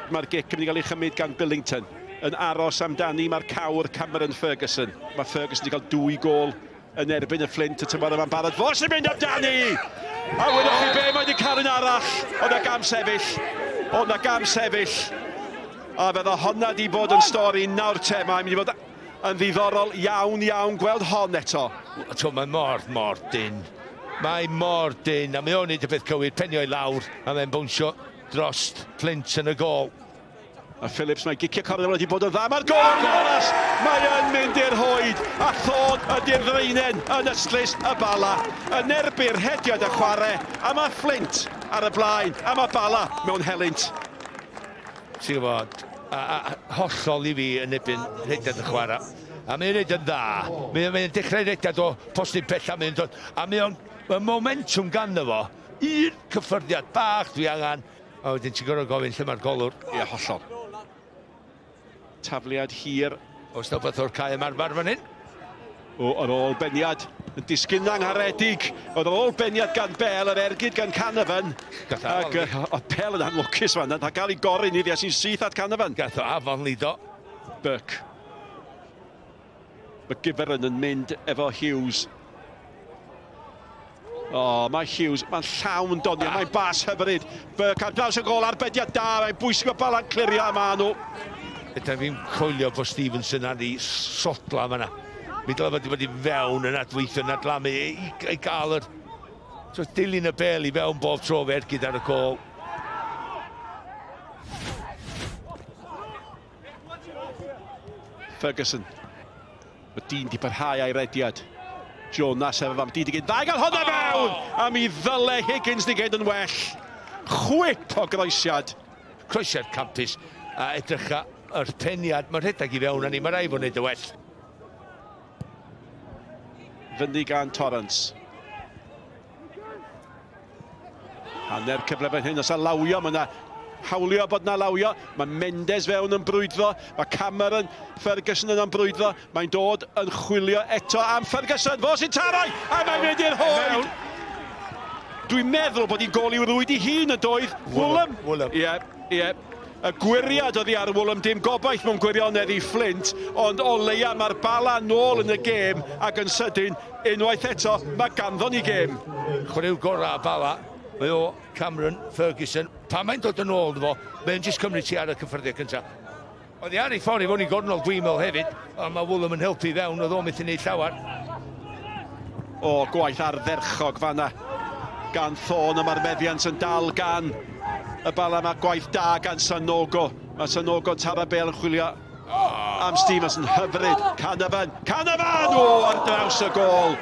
Mae'r gic yn mynd i gael ei chymryd gan Billington. Yn aros amdani mae'r cawr Cameron Ferguson. Mae Ferguson wedi cael 2 gôl yn erbyn y Fflint. Y tymor yma'n barod. Fos yn mynd amdani! A wedwch chi be mae wedi cael yn arall. Ond y gam sefyll. Ond y gam sefyll. A fydda honna wedi bod yn stori nawr te. Mae'n mynd i fod yn ddiddorol iawn gweld hon eto. Mae mor dyn. Mae mor dyn. A mae o'n neud y peth cywir. Penio i lawr. A mae'n bwnsio drost Flint yn y gol. A Phillips mae gicio cornel wedi bod yn dda. Mae'r gol yn golas. Mae yn mynd i'r hoed. A thod ydy'r ddreinen yn yslys y Bala. Yn erbyr hediad y chwarae. A mae Flint ar y blaen. A mae Bala mewn helynt. Ti'n gwybod, hollol i fi yn ebyn hediad y chwarae. A mae'n neud yn dda. Mae'n dechrau hediad o postyn pell a mynd. A mae'n momentum ganddo fo. Un cyffyrddiad bach dwi angen. A wedyn ti'n gorfod gofyn lle mae'r golwr. Ie, hollol. Tafliad hir. Oes na beth o'r cael ymarfer fan hyn? O, yr ôl beniad yn disgyn angharedig. Oedd yr ôl beniad gan Bell, yr ergyd gan Canavan. Ac o Bell yn anlwcus fan. A gael ei gorau ni ddias sy'n syth at Canavan. Gath o afon lido. Burke. Mae Giveron yn mynd efo Hughes. O, mae Hughes, mae'n llawn donio, mae'n bas hyfryd. Burke ar draws y gol, arbediad da, mae'n bwysig o Bala'n clirio am anw. Ydw fi'n coelio bod Stevenson ar ei sotla fan'na. Mi dylai fod i fewn yn adweithio yn adlamu i gael yr... So dilyn y bel i fewn bob tro fe ergyd ar y gol. Ferguson. Mae dyn di parhau a'i rediad. Jonas efo fam, di gyd dda i gael hwnna fewn! A mi ddyle Higgins di gyd yn well. Chwip o groesiad. Croesiad campus a edrych yr peniad. Mae'n rhedeg i fewn a ni, mae rai fo'n neud y well. Fyny gan Torrance. Hanner cyfle fan hyn, os a lawio, mae yna hawlio bod na lawio. Mae Mendes fewn yn brwydro. Mae Cameron Ferguson yn brwydro. Mae'n dod yn chwilio eto am Ferguson. Fo sy'n tarau, a mae'n mynd i'r hoed. Dwi'n meddwl bod hi'n gol i'w rwyd i hun y doedd. Woolham. Ie. Y gwiriad oedd hi ar Woolham, dim gobaith mewn gwirionedd i Fflint, ond o leia mae'r Bala nôl yn y gêm ac yn sydyn, unwaith eto, mae ganddo ni gêm. Chwaraew gorau Bala. Mae o Cameron Ferguson. Pan mae'n dod yn ôl fo, mae'n jyst cymryd ti ar y cyffyrddiau cyntaf. Oedd hi ar ei ffordd i fod i gornol dwi'n meddwl hefyd, ond mae Woolham yn helpu fewn, oedd o'n methu wneud llawer. O, gwaith ardderchog fanna. Gan Thorne, mae'r meddiant yn dal gan y Bala, mae gwaith da gan Sanogo. Mae Sanogo Tarabel yn chwilio am Stevenson, hyfryd. Canavan! O, ar draws y gol.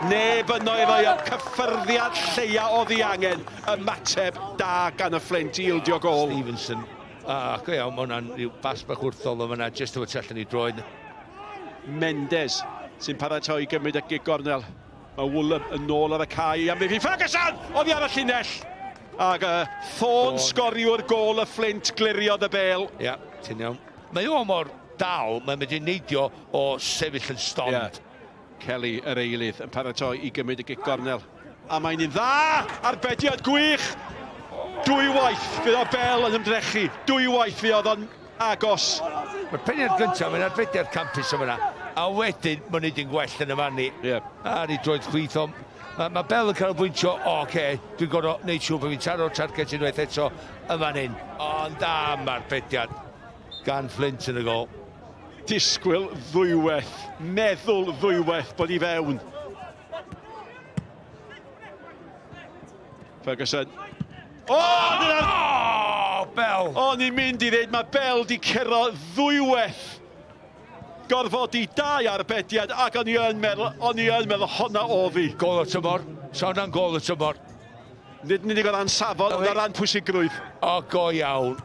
Neb yn o'i roi cyffyrddiad lleia o ddi angen. Ymateb da gan y Fflint i ildio gol. Stevenson. Go iawn, mae hwnna'n rhyw bas bach wrthol o fyna, jyst o allan i droed. Mendes sy'n paratoi gymryd y gig gornel. Mae Woolham yn ôl ar y cae am Mifi Ferguson! Oddi ar y llinell. Ac Thorne sgoriwr gol y Fflint gliriodd y bel. Ia, ti'n iawn. Mae o mor dal, mae'n mynd i neidio o sefyll yn stond. Kelly, yr eilydd, yn paratoi i gymryd y gig gornel. A mae'n un dda, arbediad gwych. 2 waith fydd o bel yn ymdrechu. 2 waith fydd o'n agos. Mae'r peniad gyntaf, mae'n arbediad campus o fyna. A wedyn, mae'n neud yn gwell yn y manni. A ni droed chwith o. Mae Bell yn cael bwyntio, dwi'n gorfod wneud siŵr bod fi'n taro'r target unwaith eto y fan hyn. Ond da mae'r arbediad gan Flint yn y gol. Disgwyl ddwyweth, meddwl ddwyweth bod i fewn. Ferguson. Bell! O'n i'n mynd i ddweud, mae Bell di cero ddwyweth. Gorfodi 2 arbediad ac o'n i yn meddwl honna o fi. Gol o tymor, sa'n gol o tymor. Nid yn unig o ran safon, ond o ran pwysigrwydd. Go iawn.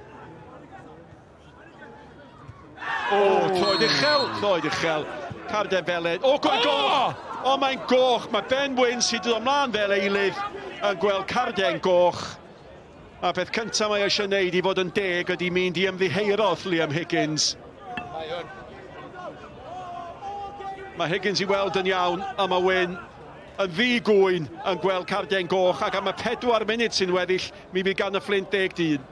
Troed uchel. Carden Feled. Gol! Mae'n goch. Mae Ben Wyn sydd yn ymlaen fel eilydd yn gweld Carden goch. A peth cyntaf mae eisiau gwneud i fod yn deg ydy mynd i ymddiheurodd Liam Higgins. Mae Higgins i weld yn iawn, a mae Wyn yn ddigwyn yn gweld Carden goch, ac am y 4 munud sy'n weddill, mi fydd gan y Fflint 10 dyn.